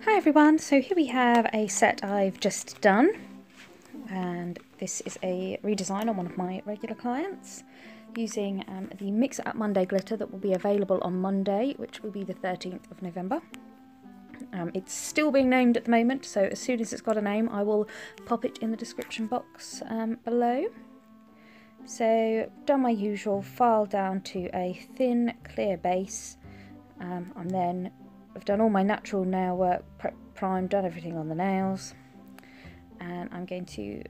Hi everyone, so here we have a set I've just done, and this is a redesign on one of my regular clients using the Mix It Up Monday glitter that will be available on Monday, which will be the 13th of November. It's still being named at the moment, so as soon as it's got a name I will pop it in the description box below. So done my usual, file down to a thin clear base, and then I've done all my natural nail work, primed, done everything on the nails, and I'm going to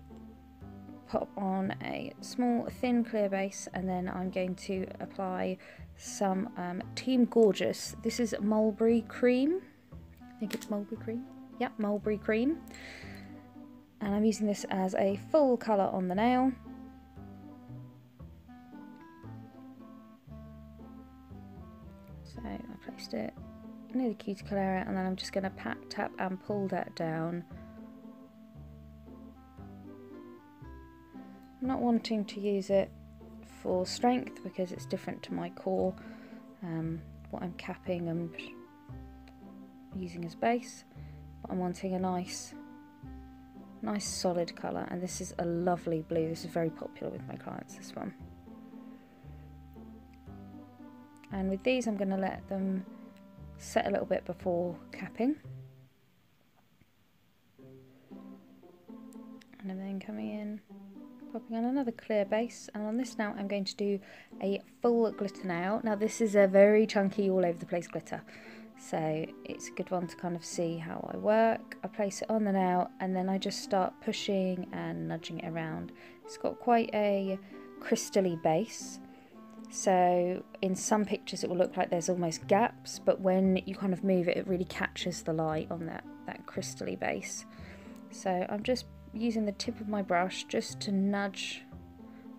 pop on a small thin clear base, and then I'm going to apply some Team Gorgeous. This is Mulberry cream. I think it's Mulberry cream. Yep, Mulberry cream. And I'm using this as a full colour on the nail. So I placed it near the cuticle area, and then I'm just going to pat, tap and pull that down. I'm not wanting to use it for strength because it's different to my core, what I'm capping and using as base, but I'm wanting a nice solid colour, and this is a lovely blue. This is very popular with my clients, this one. And with these I'm going to let them set a little bit before capping, and I'm then coming in, popping on another clear base, and on this now I'm going to do a full glitter nail. Now this is a very chunky, all over the place glitter, so it's a good one to kind of see how I work. I place it on the nail and then I just start pushing and nudging it around. It's got quite a crystally base, so in some pictures it will look like there's almost gaps, but when you kind of move it, it really catches the light on that crystally base. So I'm just using the tip of my brush just to nudge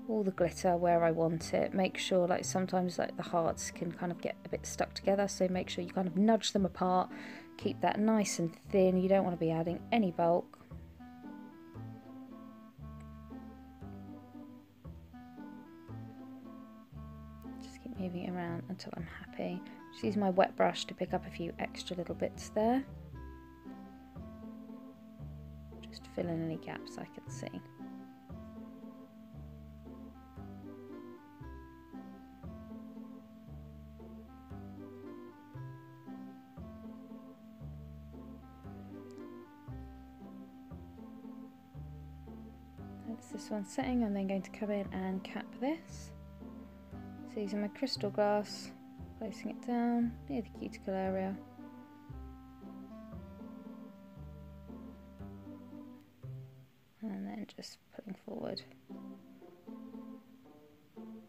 all the glitter where I want it. Make sure, like sometimes like the hearts can kind of get a bit stuck together, so make sure you kind of nudge them apart, keep that nice and thin. You don't want to be adding any bulk. Moving it around until I'm happy. Just use my wet brush to pick up a few extra little bits there. Just fill in any gaps I can see. That's this one setting. I'm then going to come in and cap this. So using my crystal glass, placing it down near the cuticle area. And then just pulling forward,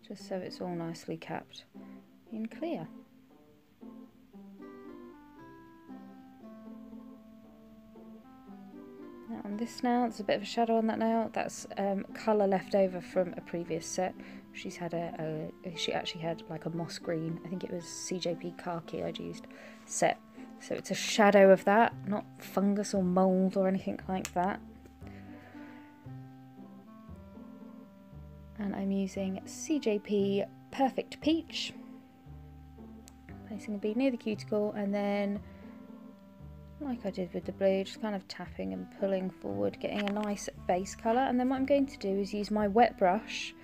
just so it's all nicely capped in clear. Now on this nail, there's a bit of a shadow on that nail. That's colour left over from a previous set. She's had she actually had like a moss green, I think it was CJP khaki I'd used, set. So it's a shadow of that, not fungus or mould or anything like that. And I'm using CJP Perfect Peach. Placing a bead near the cuticle, and then, like I did with the blue, just kind of tapping and pulling forward, getting a nice base colour. And then what I'm going to do is use my wet brush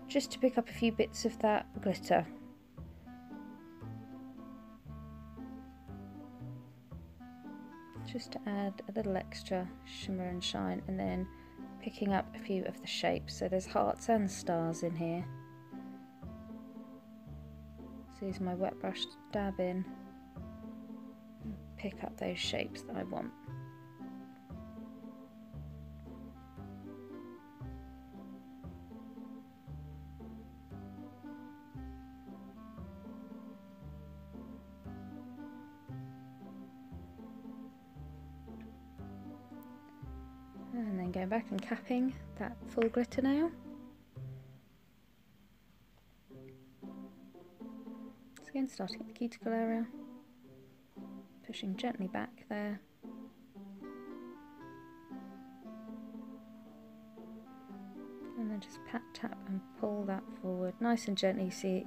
just to pick up a few bits of that glitter. Just to add a little extra shimmer and shine, and then picking up a few of the shapes. So there's hearts and stars in here. So use my wet brush to dab in and pick up those shapes that I want. And then going back and capping that full glitter nail. So again, starting at the cuticle area, pushing gently back there. And then just pat, tap and pull that forward nice and gently. See,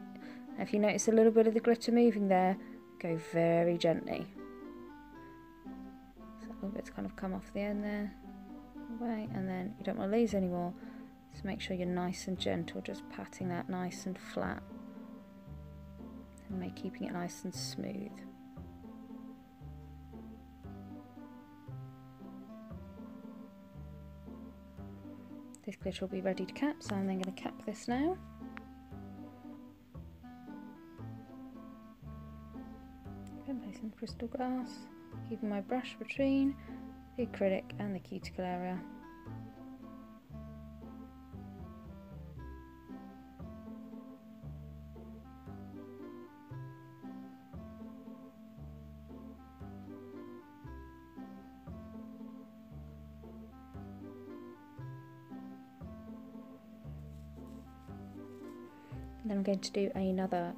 if you notice a little bit of the glitter moving there, go very gently. little bits kind of come off the end there, away, and then you don't want to lose any more. So make sure you're nice and gentle, just patting that nice and flat, and keeping it nice and smooth. This glitter will be ready to cap, so I'm then going to cap this now. Again, placing the crystal glass, keeping my brush between the acrylic and the cuticle area. Then I'm going to do another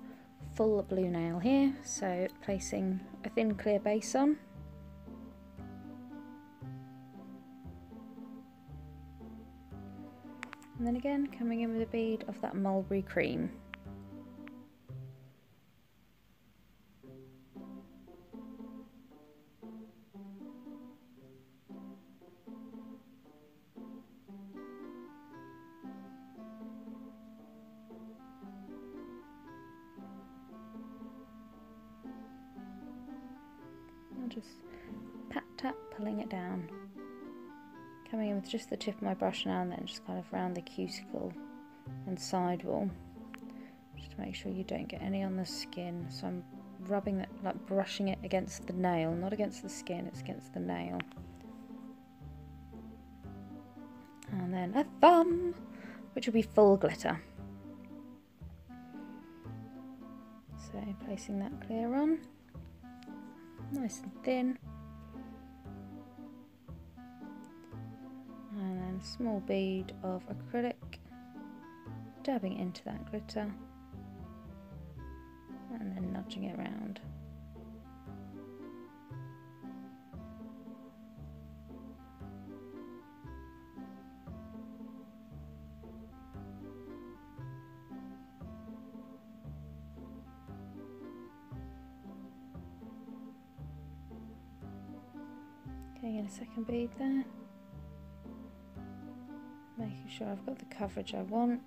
full blue nail here, so placing a thin clear base on. And then again coming in with a bead of that mulberry cream. Just pat tap, pulling it down, coming in with just the tip of my brush now and then, just kind of round the cuticle and sidewall, just to make sure you don't get any on the skin. So I'm rubbing that, like brushing it against the nail, not against the skin, it's against the nail. And then a thumb, which will be full glitter. So placing that clear on, nice and thin, and then a small bead of acrylic, dabbing into that glitter and then nudging it around. Getting in a second bead there, making sure I've got the coverage I want.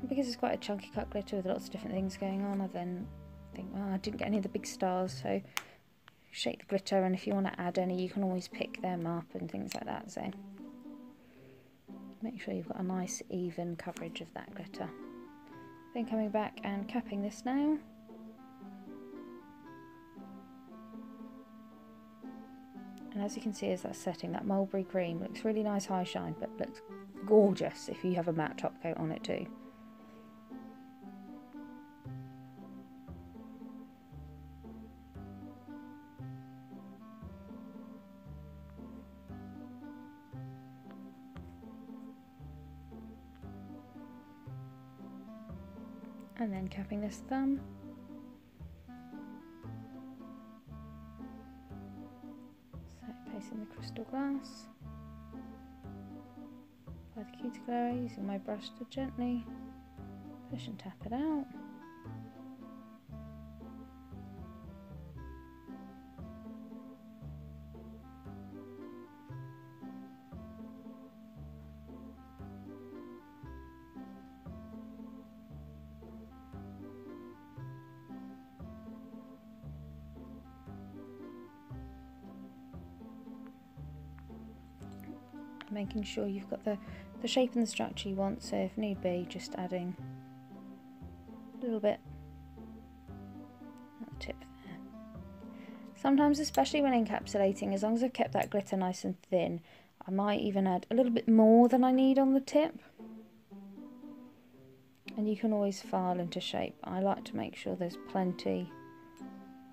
And because it's quite a chunky cut glitter with lots of different things going on, I then think, well, I didn't get any of the big stars, so shake the glitter, and if you want to add any you can always pick them up and things like that. So make sure you've got a nice even coverage of that glitter. Then coming back and capping this now. And as you can see as that's setting, that mulberry cream looks really nice high shine, but looks gorgeous if you have a matte top coat on it too. And then capping this thumb. Placing the crystal glass by the cuticle area, using my brush to gently push and tap it out. Making sure you've got the shape and the structure you want, so if need be just adding a little bit at the tip there. Sometimes, especially when encapsulating, as long as I've kept that glitter nice and thin, I might even add a little bit more than I need on the tip, and you can always file into shape. I like to make sure there's plenty,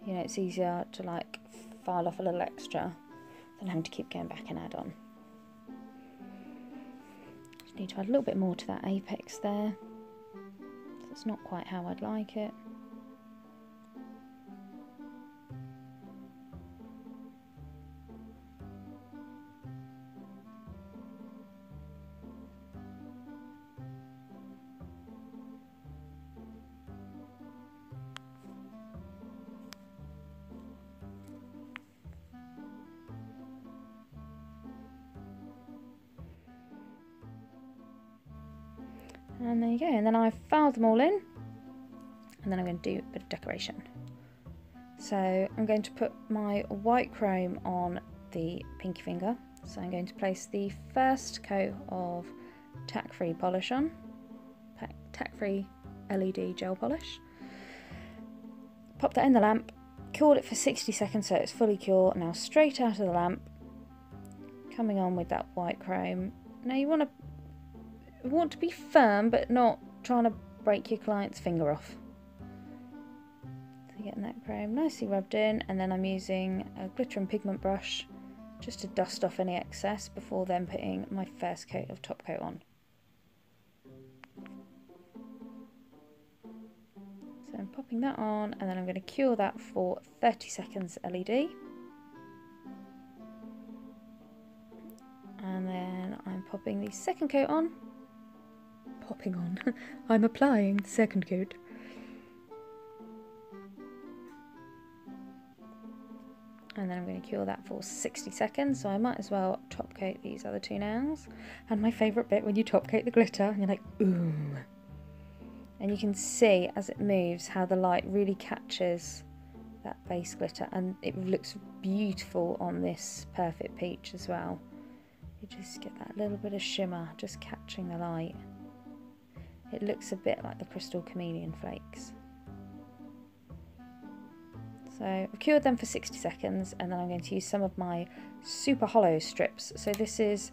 you know, it's easier to like file off a little extra than having to keep going back and add on. Need to add a little bit more to that apex there, so it's not quite how I'd like it. And there you go. And then I've filed them all in. And then I'm going to do a bit of decoration. So I'm going to put my white chrome on the pinky finger. So I'm going to place the first coat of tack-free polish on. Tack-free LED gel polish. Pop that in the lamp. Cured it for 60 seconds so it's fully cured. Now straight out of the lamp. Coming on with that white chrome. Now you want to be firm but not trying to break your client's finger off. So getting that chrome nicely rubbed in, and then I'm using a glitter and pigment brush just to dust off any excess before then putting my first coat of top coat on. So I'm popping that on, and then I'm going to cure that for 30 seconds LED. And then I'm popping the second coat on. Popping on. I'm applying the second coat. And then I'm going to cure that for 60 seconds, so I might as well top coat these other two nails. And my favourite bit, when you top coat the glitter, and you're like, ooh. And you can see as it moves how the light really catches that base glitter, and it looks beautiful on this perfect peach as well. You just get that little bit of shimmer just catching the light. It looks a bit like the Crystal Chameleon flakes. So I've cured them for 60 seconds, and then I'm going to use some of my super hollow strips. So this is,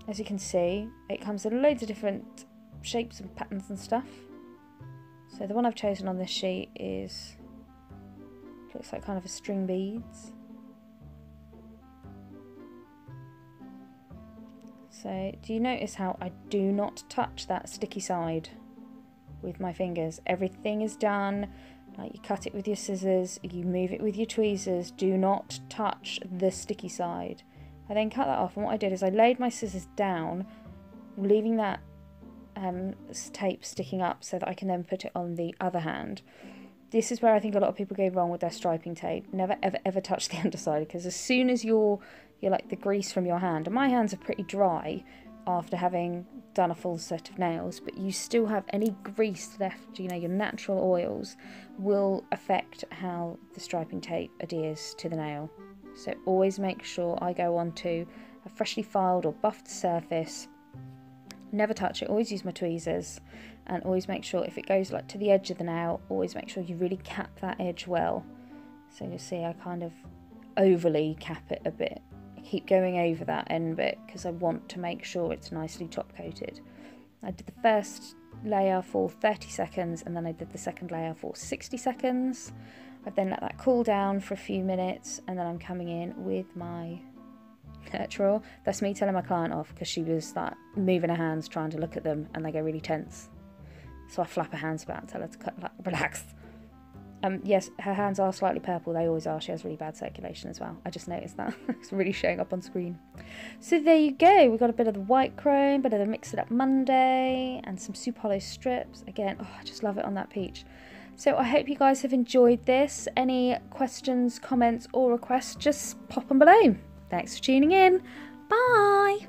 as you can see, it comes in loads of different shapes and patterns and stuff. So the one I've chosen on this sheet looks like kind of a string beads. So do you notice how I do not touch that sticky side with my fingers? Everything is done. Like, you cut it with your scissors, you move it with your tweezers, do not touch the sticky side. I then cut that off, and what I did is I laid my scissors down, leaving that tape sticking up so that I can then put it on the other hand. This is where I think a lot of people go wrong with their striping tape. Never ever ever touch the underside, because as soon as you're like the grease from your hand, and my hands are pretty dry after having done a full set of nails, but you still have any grease left, you know, your natural oils will affect how the striping tape adheres to the nail. So always make sure I go onto a freshly filed or buffed surface, never touch it, always use my tweezers, and always make sure if it goes like to the edge of the nail, always make sure you really cap that edge well. So you'll see I kind of overly cap it a bit. Keep going over that end bit because I want to make sure it's nicely top coated. I did the first layer for 30 seconds, and then I did the second layer for 60 seconds. I've then let that cool down for a few minutes, and then I'm coming in with my nurturer. That's me telling my client off because she was like moving her hands trying to look at them, and they go really tense. So I flap her hands about and tell her to cut, like, relax. Yes, her hands are slightly purple, they always are. She has really bad circulation as well. I just noticed that. It's really showing up on screen. So there you go. We've got a bit of the white chrome, bit of the Mix It Up Monday, and some super hollow strips. Again, oh, I just love it on that peach. So I hope you guys have enjoyed this. Any questions, comments, or requests, just pop them below. Thanks for tuning in. Bye!